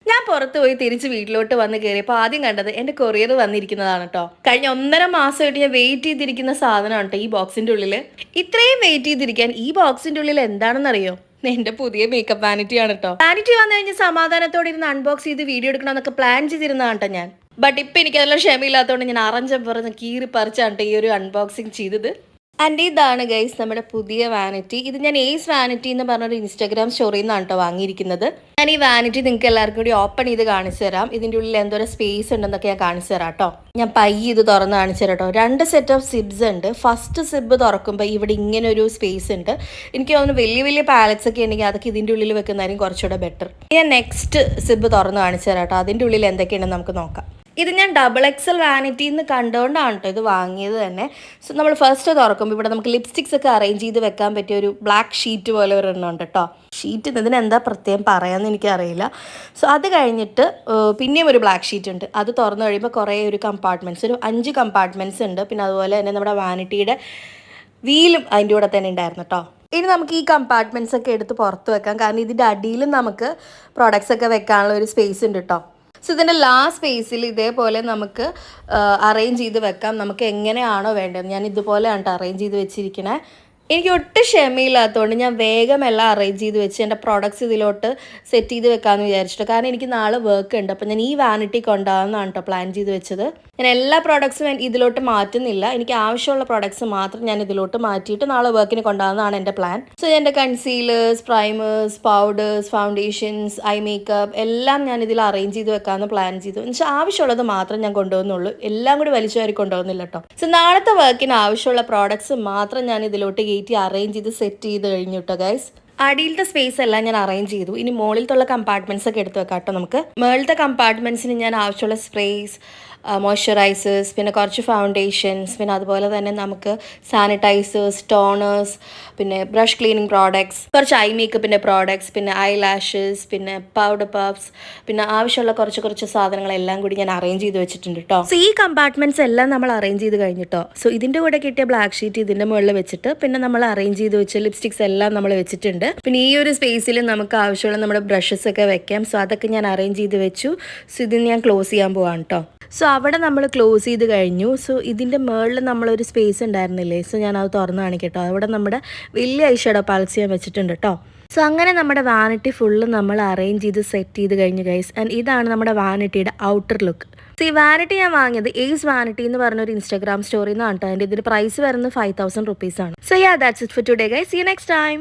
ഞാൻ പുറത്ത് പോയി തിരിച്ച് വീട്ടിലോട്ട് വന്ന് കയറിയപ്പോൾ ആദ്യം കണ്ടത് എൻ്റെ കൊറിയർ വന്നിരിക്കുന്നതാണ് കേട്ടോ. കഴിഞ്ഞ 1.5 മാസമായിട്ട് ഞാൻ വെയിറ്റ് ചെയ്തിരിക്കുന്ന സാധനമാണ് കേട്ടോ ഈ ബോക്സിൻ്റെ ഉള്ളിൽ. ഇത്രയും വെയിറ്റ് ചെയ്തിരിക്കാൻ ഈ ബോക്സിൻ്റെ ഉള്ളിൽ എന്താണെന്നറിയോ? എന്റെ പുതിയ മേക്കപ്പ് വാനിറ്റി ആണ് കേട്ടോ. വാനിറ്റി വന്നു കഴിഞ്ഞാൽ സമാധാനത്തോടെ ഇരുന്ന് അൺബോക്സ് ചെയ്ത് വീഡിയോ എടുക്കണമെന്നൊക്കെ പ്ലാൻ ചെയ്തിരുന്നതാണ് കേട്ടോ ഞാൻ. ബട്ട് ഇപ്പം എനിക്ക് അതെല്ലാം ക്ഷമയില്ലാത്തതുകൊണ്ട് ഞാൻ പറഞ്ഞ് കീറി പറിച്ചാണ് ഈ ഒരു അൺബോക്സിങ് ചെയ്തത്. ആൻഡ് ഇതാണ് ഗൈസ് നമ്മുടെ പുതിയ വാനിറ്റി. ഇത് ഞാൻ ഏസ് വാനിറ്റി എന്ന് പറഞ്ഞൊരു ഇൻസ്റ്റാഗ്രാം സ്റ്റോറിയിൽ നിന്നാണ് കേട്ടോ വാങ്ങിയിരിക്കുന്നത്. ഞാൻ ഈ വാനിറ്റി നിങ്ങൾക്ക് എല്ലാവർക്കും കൂടി ഓപ്പൺ ചെയ്ത് കാണിച്ചു തരാം. ഇതിൻ്റെ ഉള്ളിൽ എന്തോരം സ്പേസ് ഉണ്ടെന്നൊക്കെ ഞാൻ കാണിച്ചു തരാം കേട്ടോ. ഞാൻ ഇത് തുറന്ന് കാണിച്ചു തരാം കേട്ടോ. 2 സെറ്റ് ഓഫ് സിബ്സ് ഉണ്ട്. ഫസ്റ്റ് സിബ് തുറക്കുമ്പോൾ ഇവിടെ ഇങ്ങനെ ഒരു സ്പേസ് ഉണ്ട്. എനിക്ക് തോന്നുന്നു വലിയ പാലറ്റ്സ് ഒക്കെ ഉണ്ടെങ്കിൽ അതൊക്കെ ഇതിൻ്റെ ഉള്ളിൽ വെക്കുന്നതായിരിക്കും കുറച്ചുകൂടെ ബെറ്റർ. ഞാൻ നെക്സ്റ്റ് സിബ് തുറന്ന് കാണിച്ചു തരാം കേട്ടോ. അതിൻ്റെ ഉള്ളിൽ എന്തൊക്കെയുണ്ടെന്ന് നമുക്ക് നോക്കാം. ഇത് ഞാൻ XXL വാനിറ്റി എന്ന് കണ്ടുകൊണ്ടാണ് കേട്ടോ ഇത് വാങ്ങിയത് തന്നെ. സോ നമ്മൾ ഫസ്റ്റ് തുറക്കുമ്പോൾ ഇവിടെ നമുക്ക് ലിപ്സ്റ്റിക്സ് ഒക്കെ അറേഞ്ച് ചെയ്ത് വെക്കാൻ പറ്റിയ ഒരു ബ്ലാക്ക് ഷീറ്റ് പോലെ ഒരെണ്ണമുണ്ട് കേട്ടോ. ഷീറ്റ് ഇതിന് എന്താ പ്രത്യേകം പറയാമെന്ന് എനിക്കറിയില്ല. സോ അത് കഴിഞ്ഞിട്ട് പിന്നെയും ഒരു ബ്ലാക്ക് ഷീറ്റ് ഉണ്ട്. അത് തുറന്നു കഴിയുമ്പോൾ കുറേ ഒരു കമ്പാർട്ട്മെൻറ്റ്സ്, ഒരു 5 കമ്പാർട്ട്മെൻറ്റ്സ് ഉണ്ട്. പിന്നെ അതുപോലെ തന്നെ നമ്മുടെ വാനിറ്റിയുടെ വീലും അതിൻ്റെ കൂടെ തന്നെ ഉണ്ടായിരുന്നു കേട്ടോ. ഇനി നമുക്ക് ഈ കമ്പാർട്ട്മെൻറ്റ്സ് ഒക്കെ എടുത്ത് പുറത്ത് വെക്കാം. കാരണം ഇതിൻ്റെ അടിയിലും നമുക്ക് പ്രോഡക്റ്റ്സ് ഒക്കെ വെക്കാനുള്ള ഒരു സ്പേസ് ഉണ്ട് കേട്ടോ. സോ ഇതിൻ്റെ ലാസ്റ്റ് സ്പേസിൽ ഇതേപോലെ നമുക്ക് അറേഞ്ച് ചെയ്ത് വെക്കാം. നമുക്ക് എങ്ങനെയാണോ വേണ്ടത്. ഞാൻ ഇതുപോലെയാണ് അറേഞ്ച് ചെയ്ത് വെച്ചിരിക്കണേ. എനിക്ക് ഒട്ടും ക്ഷമയില്ലാത്തതുകൊണ്ട് ഞാൻ വേഗം എല്ലാം അറേഞ്ച് ചെയ്ത് വെച്ച് എൻ്റെ പ്രോഡക്റ്റ്സ് ഇതിലോട്ട് സെറ്റ് ചെയ്ത് വെക്കാമെന്ന് വിചാരിച്ചിട്ട്. കാരണം എനിക്ക് നാളെ വർക്ക് ഉണ്ട്. അപ്പോൾ ഞാൻ ഈ വാനിറ്റി കൊണ്ടുപോകാമെന്നാണ് കേട്ടോ പ്ലാൻ ചെയ്ത് വെച്ചത്. ഞാൻ എല്ലാ പ്രോഡക്ട്സും ഇതിലോട്ട് മാറ്റുന്നില്ല. എനിക്ക് ആവശ്യമുള്ള പ്രോഡക്ട്സ് മാത്രം ഞാൻ ഇതിലോട്ട് മാറ്റിയിട്ട് നാളെ വർക്കിന് കൊണ്ടുപോകുന്നതാണ് എൻ്റെ പ്ലാൻ. സോ എൻ്റെ concealers, primers, powders, foundations, I makeup എല്ലാം ഞാൻ ഇതിൽ അറേഞ്ച് ചെയ്ത് വെക്കാമെന്ന് പ്ലാൻ ചെയ്തു. എന്നുവെച്ചാൽ ആവശ്യമുള്ളത് മാത്രം ഞാൻ കൊണ്ടുപോകുന്നുള്ളൂ. എല്ലാം കൂടി വലിച്ചു വാരി കൊണ്ടുപോകുന്നില്ല കേട്ടോ. സോ നാളത്തെ വർക്കിന് ആവശ്യമുള്ള പ്രോഡക്ട്സ് മാത്രം ഞാൻ ഇതിലോട്ട് അറേഞ്ച് ചെയ്ത് സെറ്റ് ചെയ്ത് കഴിഞ്ഞു കേട്ടോ ഗൈസ്. അടിയിലത്തെ സ്പേസ് എല്ലാം ഞാൻ അറേഞ്ച് ചെയ്തു. ഇനി മുകളിലത്തുള്ള കമ്പാർട്ട്മെന്റ്സ് ഒക്കെ എടുത്ത് വെക്കാം കേട്ടോ നമുക്ക്. മുകളിലത്തെ കമ്പാർട്ട്മെന്റ്സിന് ഞാൻ ആവശ്യമുള്ള സ്പ്രേസ്, മോയ്സ്ചറൈസേഴ്സ്, പിന്നെ കുറച്ച് ഫൗണ്ടേഷൻസ്, പിന്നെ അതുപോലെ തന്നെ നമുക്ക് സാനിറ്റൈസേഴ്സ്, ടോണേഴ്സ്, പിന്നെ ബ്രഷ് ക്ലീനിങ് പ്രോഡക്ട്സ്, കുറച്ച് ഐ മേക്കപ്പിൻ്റെ പ്രോഡക്ട്സ്, പിന്നെ ഐ ലാഷസ്, പിന്നെ പൗഡർ പഫ്സ്, പിന്നെ ആവശ്യമുള്ള കുറച്ച് സാധനങ്ങളെല്ലാം കൂടി ഞാൻ അറേഞ്ച് ചെയ്ത് വെച്ചിട്ടുണ്ട് കേട്ടോ. സോ ഈ കമ്പാർട്ട്മെന്റ്സ് എല്ലാം നമ്മൾ അറേഞ്ച് ചെയ്ത് കഴിഞ്ഞിട്ടോ. സോ ഇതിൻ്റെ കൂടെ കിട്ടിയ ബ്ലാക്ക് ഷീറ്റ് ഇതിൻ്റെ മുകളിൽ വെച്ചിട്ട് പിന്നെ നമ്മൾ അറേഞ്ച് ചെയ്ത് വെച്ച ലിപ്സ്റ്റിക്സ് എല്ലാം നമ്മൾ വെച്ചിട്ടുണ്ട്. പിന്നെ ഈ ഒരു സ്പേസിൽ നമുക്ക് ആവശ്യമുള്ള നമ്മുടെ ബ്രഷസ് ഒക്കെ വെക്കാം. സോ അതൊക്കെ ഞാൻ അറേഞ്ച് ചെയ്ത് വെച്ചു. സോ ഇതിന് ഞാൻ ക്ലോസ് ചെയ്യാൻ പോവാണ് കേട്ടോ. സോ അവിടെ നമ്മൾ ക്ലോസ് ചെയ്ത് കഴിഞ്ഞു. സോ ഇതിൻ്റെ മുകളിൽ നമ്മളൊരു സ്പേസ് ഉണ്ടായിരുന്നില്ലേ. സോ ഞാൻ അത് തുറന്ന് കാണിക്കട്ടോ. അവിടെ നമ്മുടെ വലിയ ഐഷാഡോ പാലറ്റ്സ് ഞാൻ വെച്ചിട്ടുണ്ട് കേട്ടോ. സോ അങ്ങനെ നമ്മുടെ വാനിറ്റി ഫുള്ള് നമ്മൾ അറേഞ്ച് ചെയ്ത് സെറ്റ് ചെയ്ത് കഴിഞ്ഞു ഗൈസ്. ആൻഡ് ഇതാണ് നമ്മുടെ വാനിറ്റിയുടെ ഔട്ടർ ലുക്ക്. സോ ഈ വാനിറ്റി ഞാൻ വാങ്ങിയത് ഏസ് വാനിറ്റി എന്ന് പറഞ്ഞൊരു ഇൻസ്റ്റാഗ്രാം സ്റ്റോറിയിൽ നിന്നാണ് കേട്ടോ. അതിൻ്റെ ഇതിൻ്റെ പ്രൈസ് വരുന്നത് 5000 rupees ആണ്. So yeah that's it for today guys. See you next time.